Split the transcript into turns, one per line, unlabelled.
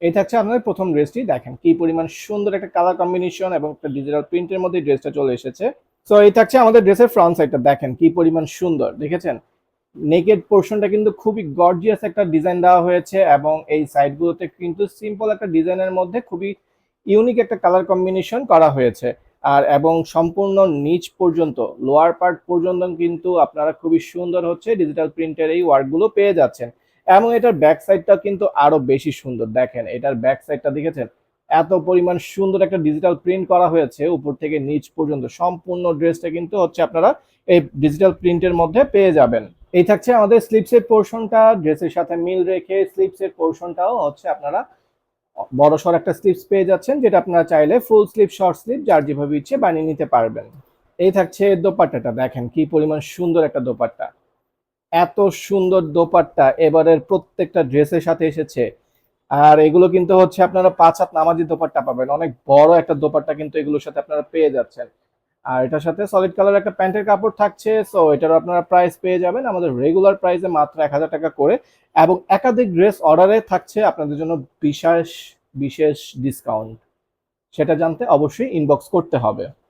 এই থাকছে আপনাদের প্রথম ড্রেসটি। দেখেন কি পরিমাণ সুন্দর একটা কালার কম্বিনেশন এবং একটা ডিজিটাল প্রিন্টের মধ্যে ড্রেসটা চলে এসেছে। সো এই থাকছে আমাদের ড্রেসের ফ্রন্ট সাইডটা, দেখেন কি পরিমাণ সুন্দর, দেখেছেন? নেকেড পোর্শনটা কিন্তু খুবই গর্জিয়াস একটা ডিজাইন দেওয়া হয়েছে এবং এই সাইডগুলোতে কিন্তু সিম্পল একটা ডিজাইনের মধ্যে খুবই ইউনিক একটা কালার কম্বিনেশন করা হয়েছে। আর এবং সম্পূর্ণ নিচ পর্যন্ত, লোয়ার পার্ট পর্যন্ত কিন্তু আপনারা খুবই সুন্দর হচ্ছে ডিজিটাল প্রিন্টের এই ওয়ার্কগুলো পেয়ে যাচ্ছেন। এবং এটার ব্যাক সাইডটা কিন্তু আরো বেশি সুন্দর, দেখেন এটার ব্যাক সাইডটা দেখেছেন? এত পরিমাণ সুন্দর একটা ডিজিটাল প্রিন্ট করা হয়েছে উপর থেকে নিচ পর্যন্ত, সম্পূর্ণ ড্রেসটা কিন্তু হচ্ছে আপনারা এই ডিজিটাল প্রিন্টের মধ্যে পেয়ে যাবেন। এই থাকছে আমাদের স্লিপসের পোর্শনটা, ড্রেসের সাথে মিল রেখে স্লিপসের পোর্শনটাও হচ্ছে আপনারা বড়সড় একটা স্লিপস পেয়ে যাচ্ছেন, যেটা আপনারা চাইলে ফুল স্লিপ, শর্ট স্লিপ যার যেভাবে ইচ্ছে বানিয়ে নিতে পারবেন। এই থাকছে দোপাট্টাটা, দেখেন কি পরিমাণ সুন্দর একটা দোপাট্টা। এত সুন্দর দোপাট্টা এবারের প্রত্যেকটা ড্রেসের সাথে এসেছে। আর এগুলো কিন্তু হচ্ছে আপনারা ৫ হাত নামাজি দোপাট্টা পাবেন, অনেক বড় একটা দোপাট্টা কিন্তু এগুলোর সাথে আপনারা পেয়ে যাচ্ছেন। আর এটার সাথে সলিড কালার একটা প্যান্টের কাপড় থাকছে। সো এটারও আপনারা প্রাইস পেয়ে যাবেন আমাদের রেগুলার প্রাইসে মাত্র ১,০০০ টাকা করে। এবং একাধিক ড্রেস অর্ডারে থাকছে আপনাদের জন্য বিশেষ বিশেষ ডিসকাউন্ট। সেটা জানতে অবশ্যই ইনবক্স করতে হবে।